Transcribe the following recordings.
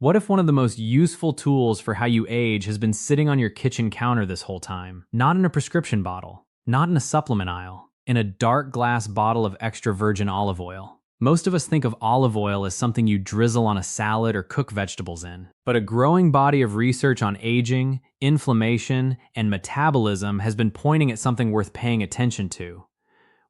What if one of the most useful tools for how you age has been sitting on your kitchen counter this whole time? Not in a prescription bottle, not in a supplement aisle, in a dark glass bottle of extra virgin olive oil. Most of us think of olive oil as something you drizzle on a salad or cook vegetables in. But a growing body of research on aging, inflammation, and metabolism has been pointing at something worth paying attention to.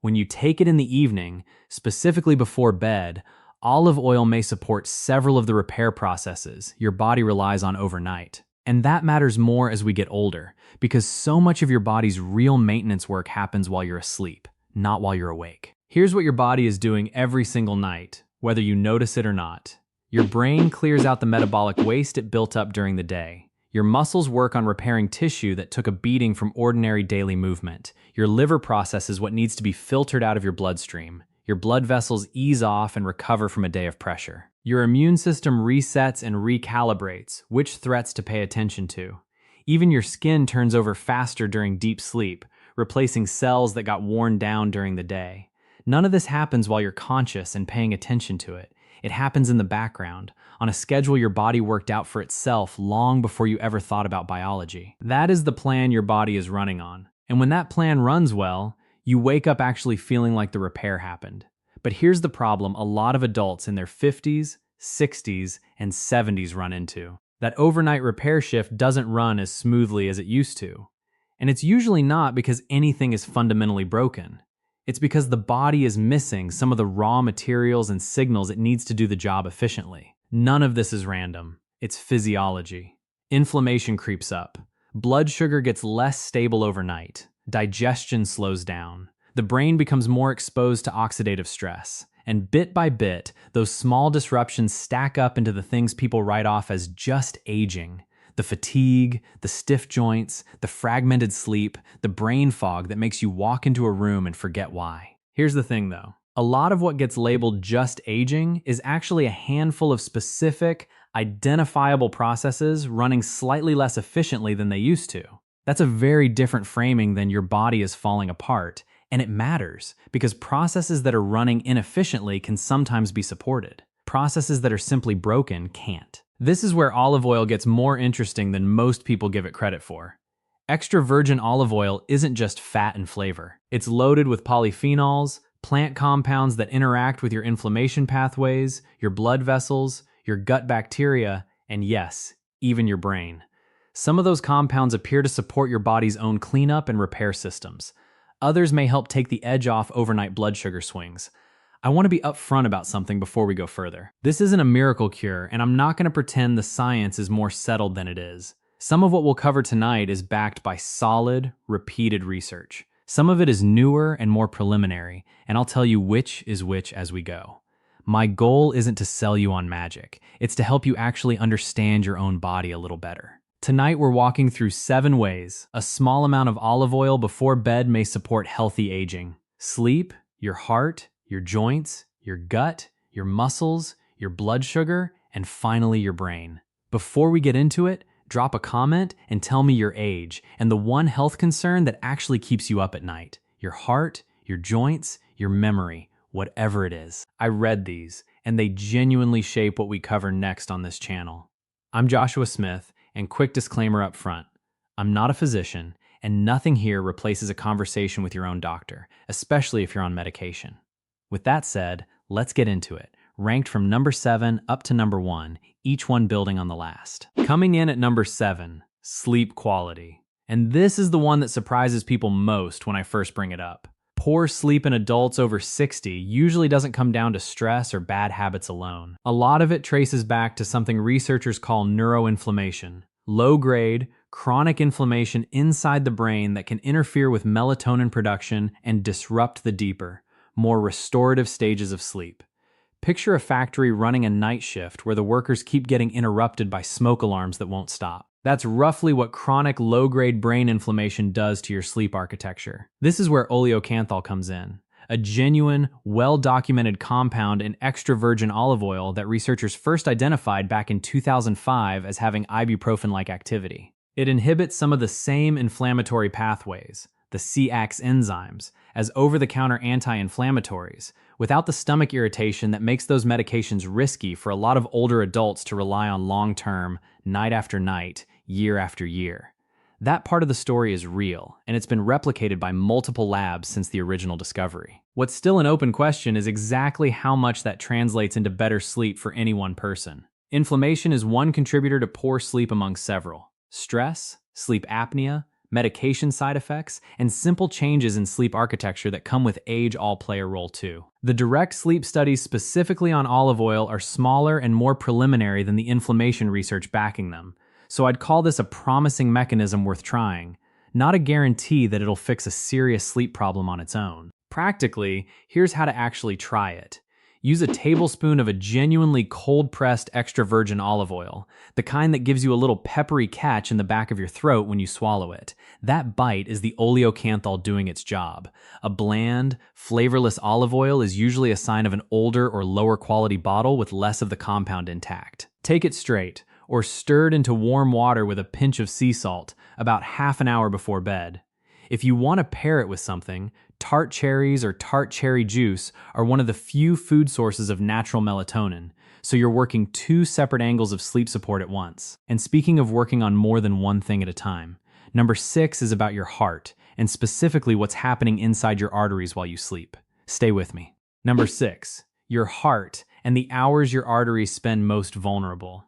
When you take it in the evening, specifically before bed, olive oil may support several of the repair processes your body relies on overnight. And that matters more as we get older, because so much of your body's real maintenance work happens while you're asleep, not while you're awake. Here's what your body is doing every single night, whether you notice it or not. Your brain clears out the metabolic waste it built up during the day. Your muscles work on repairing tissue that took a beating from ordinary daily movement. Your liver processes what needs to be filtered out of your bloodstream. Your blood vessels ease off and recover from a day of pressure. Your immune system resets and recalibrates which threats to pay attention to. Even your skin turns over faster during deep sleep, replacing cells that got worn down during the day. None of this happens while you're conscious and paying attention to it. It happens in the background, on a schedule your body worked out for itself long before you ever thought about biology. That is the plan your body is running on. And when that plan runs well, you wake up actually feeling like the repair happened. But here's the problem a lot of adults in their 50s, 60s, and 70s run into. That overnight repair shift doesn't run as smoothly as it used to. And it's usually not because anything is fundamentally broken. It's because the body is missing some of the raw materials and signals it needs to do the job efficiently. None of this is random. It's physiology. Inflammation creeps up. Blood sugar gets less stable overnight. Digestion slows down. The brain becomes more exposed to oxidative stress. And bit by bit, those small disruptions stack up into the things people write off as just aging. The fatigue, the stiff joints, the fragmented sleep, the brain fog that makes you walk into a room and forget why. Here's the thing though. A lot of what gets labeled just aging is actually a handful of specific, identifiable processes running slightly less efficiently than they used to. That's a very different framing than your body is falling apart, and it matters because processes that are running inefficiently can sometimes be supported. Processes that are simply broken can't. This is where olive oil gets more interesting than most people give it credit for. Extra virgin olive oil isn't just fat and flavor. It's loaded with polyphenols, plant compounds that interact with your inflammation pathways, your blood vessels, your gut bacteria, and yes, even your brain. Some of those compounds appear to support your body's own cleanup and repair systems. Others may help take the edge off overnight blood sugar swings. I want to be upfront about something before we go further. This isn't a miracle cure, and I'm not going to pretend the science is more settled than it is. Some of what we'll cover tonight is backed by solid, repeated research. Some of it is newer and more preliminary, and I'll tell you which is which as we go. My goal isn't to sell you on magic. It's to help you actually understand your own body a little better. Tonight we're walking through 7 ways a small amount of olive oil before bed may support healthy aging. Sleep, your heart, your joints, your gut, your muscles, your blood sugar, and finally your brain. Before we get into it, drop a comment and tell me your age and the one health concern that actually keeps you up at night. Your heart, your joints, your memory, whatever it is. I read these, and they genuinely shape what we cover next on this channel. I'm Joshua Smith, and quick disclaimer up front. I'm not a physician, and nothing here replaces a conversation with your own doctor, especially if you're on medication. With that said, let's get into it. Ranked from number 7 up to number 1, each one building on the last. Coming in at number 7, sleep quality. And this is the one that surprises people most when I first bring it up. Poor sleep in adults over 60 usually doesn't come down to stress or bad habits alone. A lot of it traces back to something researchers call neuroinflammation. Low-grade, chronic inflammation inside the brain that can interfere with melatonin production and disrupt the deeper, more restorative stages of sleep. Picture a factory running a night shift where the workers keep getting interrupted by smoke alarms that won't stop. That's roughly what chronic low-grade brain inflammation does to your sleep architecture. This is where oleocanthal comes in, a genuine, well-documented compound in extra virgin olive oil that researchers first identified back in 2005 as having ibuprofen-like activity. It inhibits some of the same inflammatory pathways, the CAX enzymes, as over-the-counter anti-inflammatories, without the stomach irritation that makes those medications risky for a lot of older adults to rely on long-term, night after night, year after year. That part of the story is real, and it's been replicated by multiple labs since the original discovery. What's still an open question is exactly how much that translates into better sleep for any one person. Inflammation is one contributor to poor sleep among several. Stress, sleep apnea, medication side effects, and simple changes in sleep architecture that come with age all play a role too. The direct sleep studies specifically on olive oil are smaller and more preliminary than the inflammation research backing them, so I'd call this a promising mechanism worth trying, not a guarantee that it'll fix a serious sleep problem on its own. Practically, here's how to actually try it. Use a tablespoon of a genuinely cold-pressed extra virgin olive oil, the kind that gives you a little peppery catch in the back of your throat when you swallow it. That bite is the oleocanthal doing its job. A bland, flavorless olive oil is usually a sign of an older or lower quality bottle with less of the compound intact. Take it straight, or stirred into warm water with a pinch of sea salt about half an hour before bed. If you want to pair it with something, tart cherries or tart cherry juice are one of the few food sources of natural melatonin, so you're working two separate angles of sleep support at once. And speaking of working on more than one thing at a time, number 6 is about your heart, and specifically what's happening inside your arteries while you sleep. Stay with me. Number 6, your heart and the hours your arteries spend most vulnerable.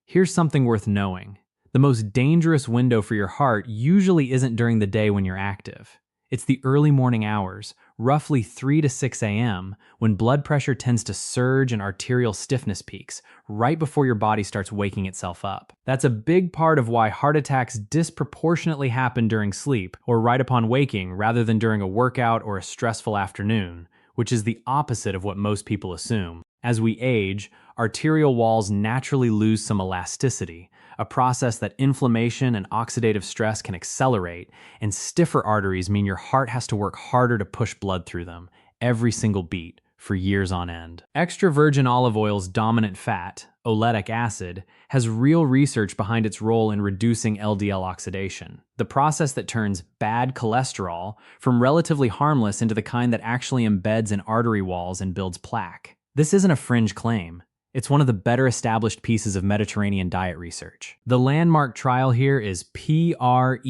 Here's something worth knowing. The most dangerous window for your heart usually isn't during the day when you're active. It's the early morning hours, roughly 3 to 6 a.m., when blood pressure tends to surge and arterial stiffness peaks, right before your body starts waking itself up. That's a big part of why heart attacks disproportionately happen during sleep, or right upon waking, rather than during a workout or a stressful afternoon, which is the opposite of what most people assume. As we age, arterial walls naturally lose some elasticity, a process that inflammation and oxidative stress can accelerate, and stiffer arteries mean your heart has to work harder to push blood through them, every single beat, for years on end. Extra virgin olive oil's dominant fat, oleic acid, has real research behind its role in reducing LDL oxidation, the process that turns bad cholesterol from relatively harmless into the kind that actually embeds in artery walls and builds plaque. This isn't a fringe claim. It's one of the better established pieces of Mediterranean diet research. The landmark trial here is PREDIMED,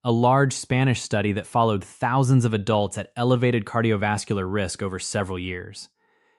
a large Spanish study that followed thousands of adults at elevated cardiovascular risk over several years.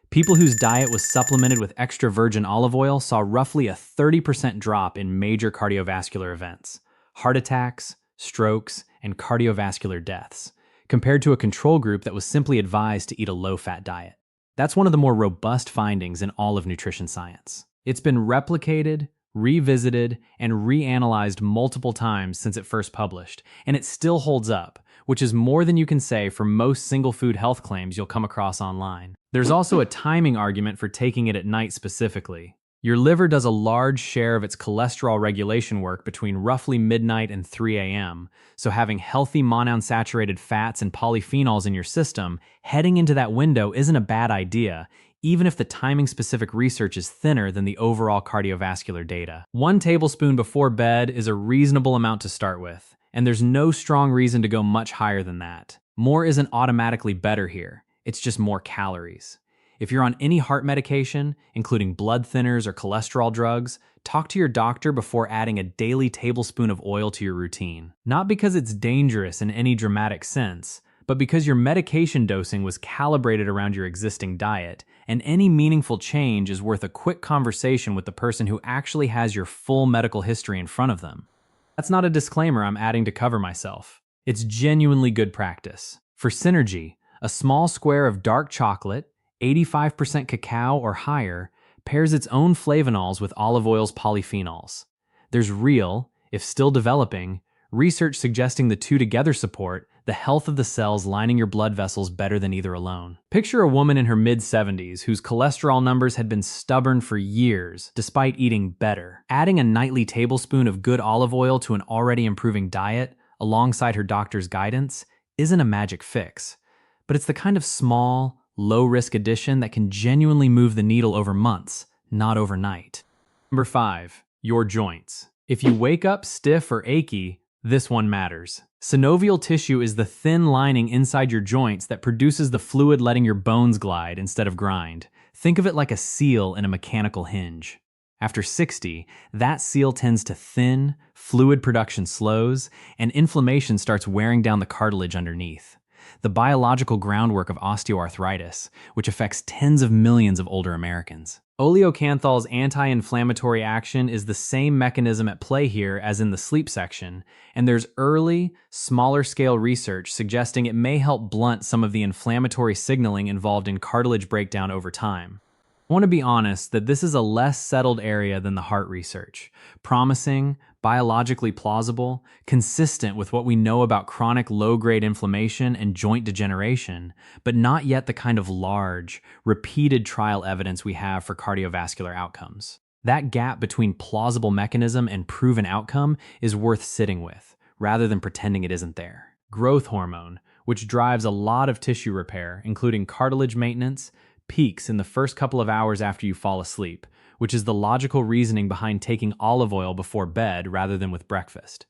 People whose diet was supplemented with extra virgin olive oil saw roughly a 30% drop in major cardiovascular events, heart attacks, strokes, and cardiovascular deaths, compared to a control group that was simply advised to eat a low-fat diet. That's one of the more robust findings in all of nutrition science. It's been replicated, revisited, and reanalyzed multiple times since it first published, and it still holds up, which is more than you can say for most single-food health claims you'll come across online. There's also a timing argument for taking it at night specifically. Your liver does a large share of its cholesterol regulation work between roughly midnight and 3 a.m., so having healthy monounsaturated fats and polyphenols in your system heading into that window isn't a bad idea, even if the timing-specific research is thinner than the overall cardiovascular data. 1 tablespoon before bed is a reasonable amount to start with, and there's no strong reason to go much higher than that. More isn't automatically better here, it's just more calories. If you're on any heart medication, including blood thinners or cholesterol drugs, talk to your doctor before adding a daily tablespoon of oil to your routine. Not because it's dangerous in any dramatic sense, but because your medication dosing was calibrated around your existing diet, and any meaningful change is worth a quick conversation with the person who actually has your full medical history in front of them. That's not a disclaimer I'm adding to cover myself. It's genuinely good practice. For synergy, a small square of dark chocolate, 85% cacao or higher, pairs its own flavonols with olive oil's polyphenols. There's real, if still developing, research suggesting the two together support the health of the cells lining your blood vessels better than either alone. Picture a woman in her mid-70s whose cholesterol numbers had been stubborn for years, despite eating better. Adding a nightly tablespoon of good olive oil to an already improving diet, alongside her doctor's guidance, isn't a magic fix, but it's the kind of small, low-risk addition that can genuinely move the needle over months, not overnight. Number 5, your joints. If you wake up stiff or achy, This one matters. Synovial tissue is the thin lining inside your joints that produces the fluid letting your bones glide instead of grind. Think of it like a seal in a mechanical hinge. After 60, that seal tends to thin, fluid production slows, and inflammation starts wearing down the cartilage underneath. The biological groundwork of osteoarthritis, which affects tens of millions of older Americans. Oleocanthal's anti-inflammatory action is the same mechanism at play here as in the sleep section, and there's early, smaller-scale research suggesting it may help blunt some of the inflammatory signaling involved in cartilage breakdown over time. I want to be honest that this is a less settled area than the heart research. Promising, biologically plausible, consistent with what we know about chronic low-grade inflammation and joint degeneration, but not yet the kind of large, repeated trial evidence we have for cardiovascular outcomes. That gap between plausible mechanism and proven outcome is worth sitting with, rather than pretending it isn't there. Growth hormone, which drives a lot of tissue repair, including cartilage maintenance, peaks in the first couple of hours after you fall asleep, which is the logical reasoning behind taking olive oil before bed rather than with breakfast.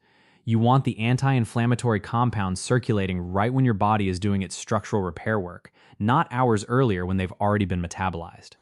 You want the anti-inflammatory compounds circulating right when your body is doing its structural repair work, not hours earlier when they've already been metabolized.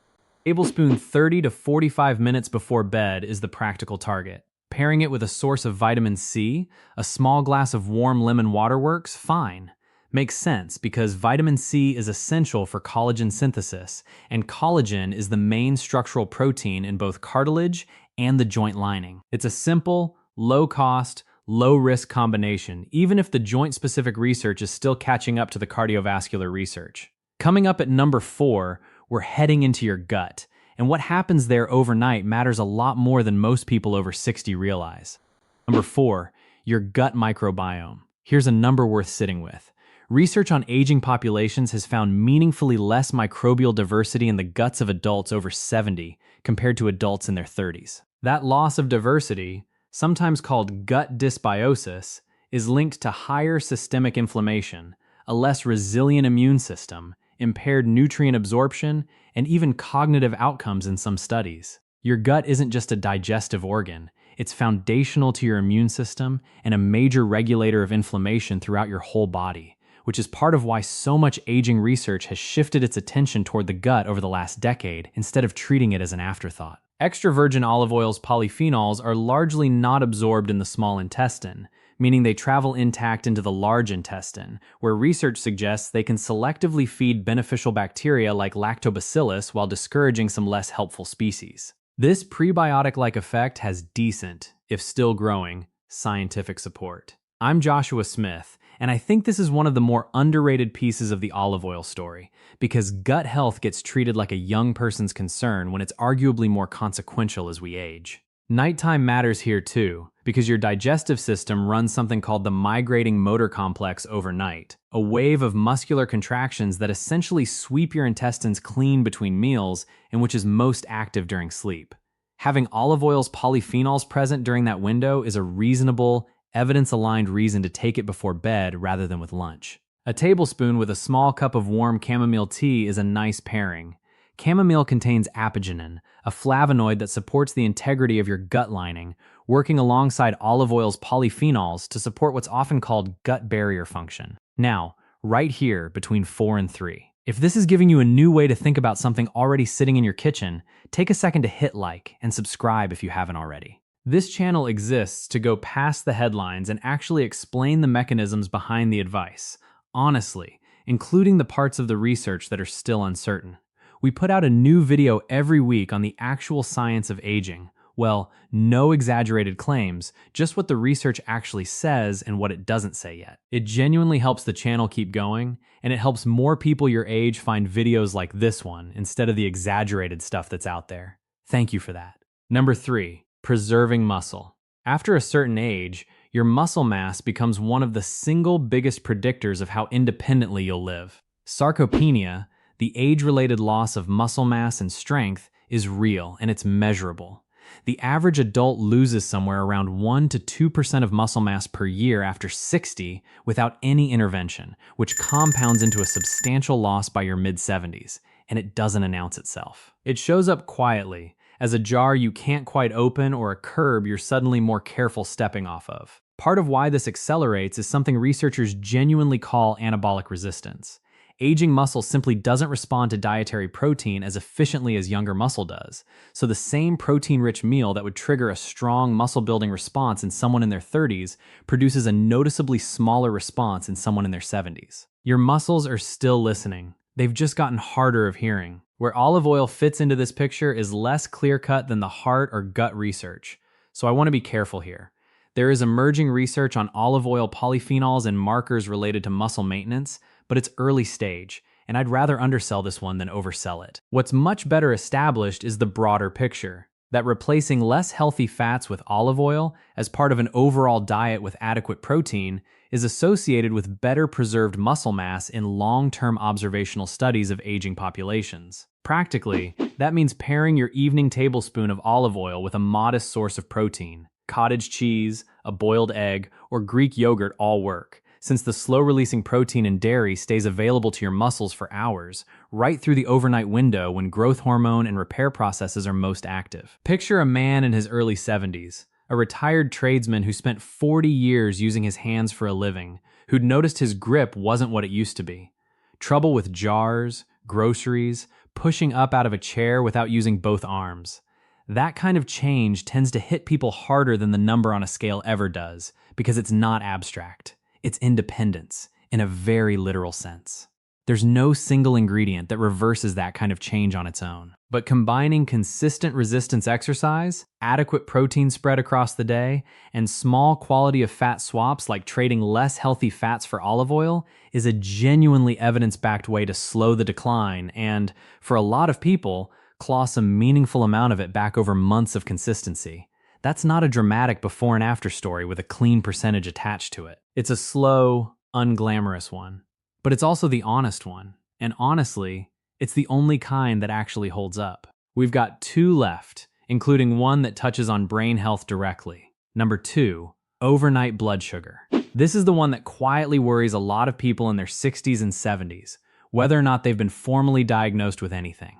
Tablespoon 30 to 45 minutes before bed is the practical target. Pairing it with a source of vitamin C, a small glass of warm lemon water works fine. Makes sense because vitamin C is essential for collagen synthesis, and collagen is the main structural protein in both cartilage and the joint lining. It's a simple, low-cost, low-risk combination, even if the joint-specific research is still catching up to the cardiovascular research. Coming up at number 4, we're heading into your gut, and what happens there overnight matters a lot more than most people over 60 realize. Number 4, your gut microbiome. Here's a number worth sitting with. Research on aging populations has found meaningfully less microbial diversity in the guts of adults over 70 compared to adults in their 30s. That loss of diversity, sometimes called gut dysbiosis, is linked to higher systemic inflammation, a less resilient immune system, impaired nutrient absorption, and even cognitive outcomes in some studies. Your gut isn't just a digestive organ. It's foundational to your immune system and a major regulator of inflammation throughout your whole body, which is part of why so much aging research has shifted its attention toward the gut over the last decade instead of treating it as an afterthought. Extra virgin olive oil's polyphenols are largely not absorbed in the small intestine, meaning they travel intact into the large intestine, where research suggests they can selectively feed beneficial bacteria like lactobacillus while discouraging some less helpful species. This prebiotic-like effect has decent, if still growing, scientific support. I'm Joshua Smith, and I think this is one of the more underrated pieces of the olive oil story, because gut health gets treated like a young person's concern when it's arguably more consequential as we age. Nighttime matters here too, because your digestive system runs something called the migrating motor complex overnight, a wave of muscular contractions that essentially sweep your intestines clean between meals and which is most active during sleep. Having olive oil's polyphenols present during that window is a reasonable, evidence-aligned reason to take it before bed rather than with lunch. A tablespoon with a small cup of warm chamomile tea is a nice pairing. Chamomile contains apigenin, a flavonoid that supports the integrity of your gut lining, working alongside olive oil's polyphenols to support what's often called gut barrier function. Now, right here between 4 and 3. If this is giving you a new way to think about something already sitting in your kitchen, take a second to hit like and subscribe if you haven't already. This channel exists to go past the headlines and actually explain the mechanisms behind the advice, honestly, including the parts of the research that are still uncertain. We put out a new video every week on the actual science of aging. Well, no exaggerated claims, just what the research actually says and what it doesn't say yet. It genuinely helps the channel keep going, and it helps more people your age find videos like this one instead of the exaggerated stuff that's out there. Thank you for that. Number 3. Preserving muscle. After a certain age, your muscle mass becomes one of the single biggest predictors of how independently you'll live. Sarcopenia, the age-related loss of muscle mass and strength, is real and it's measurable. The average adult loses somewhere around 1 to 2% of muscle mass per year after 60 without any intervention, which compounds into a substantial loss by your mid-70s, and it doesn't announce itself. It shows up quietly, as a jar you can't quite open or a curb you're suddenly more careful stepping off of. Part of why this accelerates is something researchers genuinely call anabolic resistance. Aging muscle simply doesn't respond to dietary protein as efficiently as younger muscle does. So the same protein-rich meal that would trigger a strong muscle-building response in someone in their 30s produces a noticeably smaller response in someone in their 70s. Your muscles are still listening. They've just gotten harder of hearing. Where olive oil fits into this picture is less clear-cut than the heart or gut research. So I want to be careful here. There is emerging research on olive oil polyphenols and markers related to muscle maintenance, but it's early stage, and I'd rather undersell this one than oversell it. What's much better established is the broader picture, that replacing less healthy fats with olive oil as part of an overall diet with adequate protein is associated with better preserved muscle mass in long-term observational studies of aging populations. Practically, that means pairing your evening tablespoon of olive oil with a modest source of protein. Cottage cheese, a boiled egg, or Greek yogurt all work, since the slow-releasing protein in dairy stays available to your muscles for hours, right through the overnight window when growth hormone and repair processes are most active. Picture a man in his early 70s, a retired tradesman who spent 40 years using his hands for a living, who'd noticed his grip wasn't what it used to be. Trouble with jars, groceries, pushing up out of a chair without using both arms. That kind of change tends to hit people harder than the number on a scale ever does, because it's not abstract. It's independence, in a very literal sense. There's no single ingredient that reverses that kind of change on its own. But combining consistent resistance exercise, adequate protein spread across the day, and small quality of fat swaps like trading less healthy fats for olive oil is a genuinely evidence-backed way to slow the decline and, for a lot of people, claw some meaningful amount of it back over months of consistency. That's not a dramatic before and after story with a clean percentage attached to it. It's a slow, unglamorous one. But it's also the honest one. And honestly, it's the only kind that actually holds up. We've got 2 left, including one that touches on brain health directly. Number 2, overnight blood sugar. This is the one that quietly worries a lot of people in their 60s and 70s, whether or not they've been formally diagnosed with anything.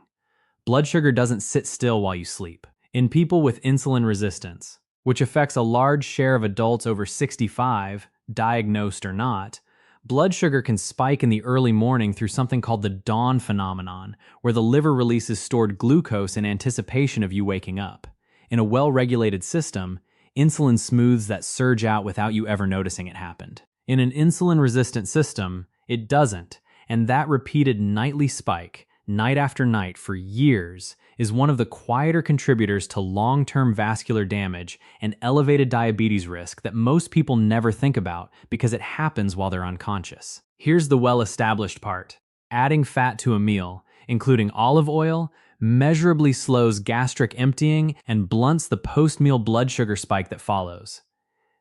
Blood sugar doesn't sit still while you sleep. In people with insulin resistance, which affects a large share of adults over 65, diagnosed or not, blood sugar can spike in the early morning through something called the dawn phenomenon, where the liver releases stored glucose in anticipation of you waking up. In a well-regulated system, insulin smooths that surge out without you ever noticing it happened. In an insulin-resistant system, it doesn't, and that repeated nightly spike, night after night for years, is one of the quieter contributors to long-term vascular damage and elevated diabetes risk that most people never think about because it happens while they're unconscious. Here's the well-established part. Adding fat to a meal, including olive oil, measurably slows gastric emptying and blunts the post-meal blood sugar spike that follows.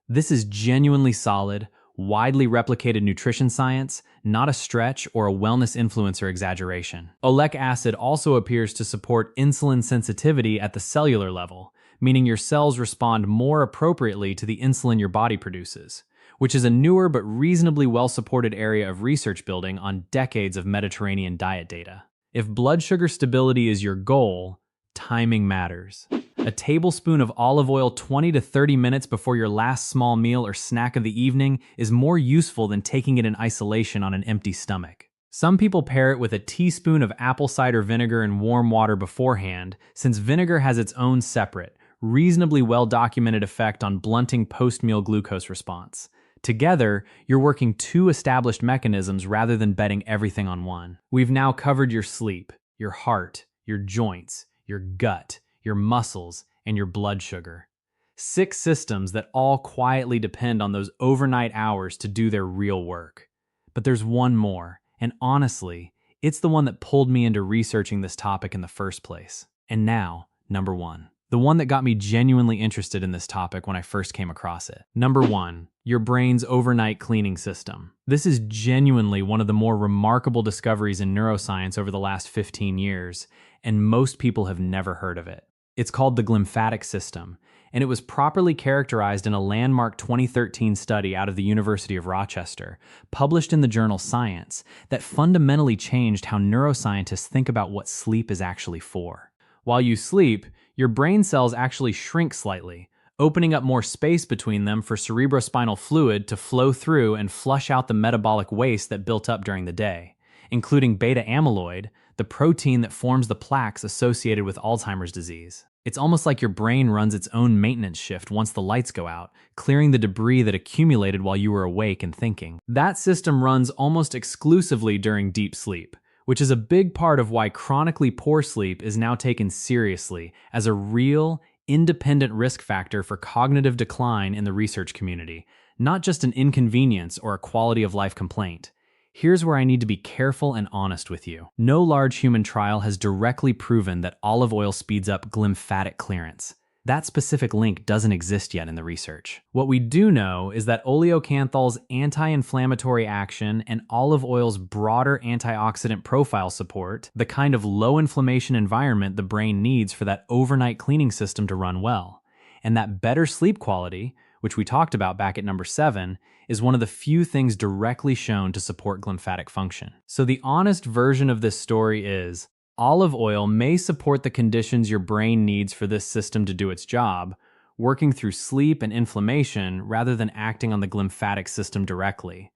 This is genuinely solid, widely replicated nutrition science, not a stretch or a wellness influencer exaggeration. Oleic acid also appears to support insulin sensitivity at the cellular level, meaning your cells respond more appropriately to the insulin your body produces, which is a newer but reasonably well-supported area of research building on decades of Mediterranean diet data. If blood sugar stability is your goal, timing matters. A tablespoon of olive oil 20 to 30 minutes before your last small meal or snack of the evening is more useful than taking it in isolation on an empty stomach. Some people pair it with a teaspoon of apple cider vinegar and warm water beforehand, since vinegar has its own separate, reasonably well-documented effect on blunting post-meal glucose response. Together, you're working 2 established mechanisms rather than betting everything on one. We've now covered your sleep, your heart, your joints, your gut, your muscles, and your blood sugar. 6 systems that all quietly depend on those overnight hours to do their real work. But there's one more, and honestly, it's the one that pulled me into researching this topic in the first place. And now, number 1. The one that got me genuinely interested in this topic when I first came across it. Number 1, your brain's overnight cleaning system. This is genuinely one of the more remarkable discoveries in neuroscience over the last 15 years, and most people have never heard of it. It's called the glymphatic system, and it was properly characterized in a landmark 2013 study out of the University of Rochester, published in the journal Science, that fundamentally changed how neuroscientists think about what sleep is actually for. While you sleep, your brain cells actually shrink slightly, opening up more space between them for cerebrospinal fluid to flow through and flush out the metabolic waste that built up during the day, including beta amyloid, the protein that forms the plaques associated with Alzheimer's disease. It's almost like your brain runs its own maintenance shift once the lights go out, clearing the debris that accumulated while you were awake and thinking. That system runs almost exclusively during deep sleep, which is a big part of why chronically poor sleep is now taken seriously as a real, independent risk factor for cognitive decline in the research community, not just an inconvenience or a quality of life complaint. Here's where I need to be careful and honest with you. No large human trial has directly proven that olive oil speeds up glymphatic clearance. That specific link doesn't exist yet in the research. What we do know is that oleocanthol's anti-inflammatory action and olive oil's broader antioxidant profile support the kind of low inflammation environment the brain needs for that overnight cleaning system to run well. And that better sleep quality, which we talked about back at number 7, is one of the few things directly shown to support glymphatic function. So the honest version of this story is, olive oil may support the conditions your brain needs for this system to do its job, working through sleep and inflammation rather than acting on the glymphatic system directly.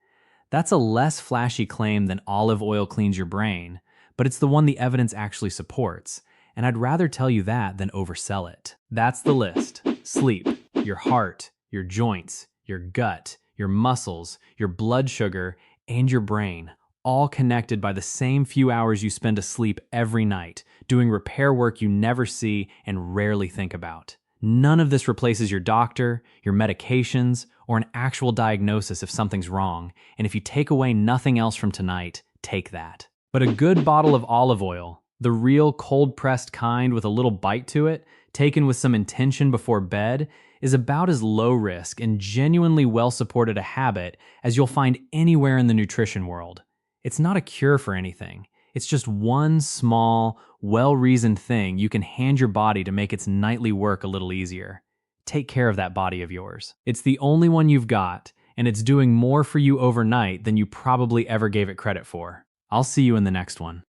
That's a less flashy claim than olive oil cleans your brain, but it's the one the evidence actually supports, and I'd rather tell you that than oversell it. That's the list. Sleep, your heart, your joints, your gut, your muscles, your blood sugar, and your brain, all connected by the same few hours you spend asleep every night, doing repair work you never see and rarely think about. None of this replaces your doctor, your medications, or an actual diagnosis if something's wrong, and if you take away nothing else from tonight, take that. But a good bottle of olive oil, the real cold-pressed kind with a little bite to it, taken with some intention before bed, is about as low risk and genuinely well-supported a habit as you'll find anywhere in the nutrition world. It's not a cure for anything. It's just one small, well-reasoned thing you can hand your body to make its nightly work a little easier. Take care of that body of yours. It's the only one you've got, and it's doing more for you overnight than you probably ever gave it credit for. I'll see you in the next one.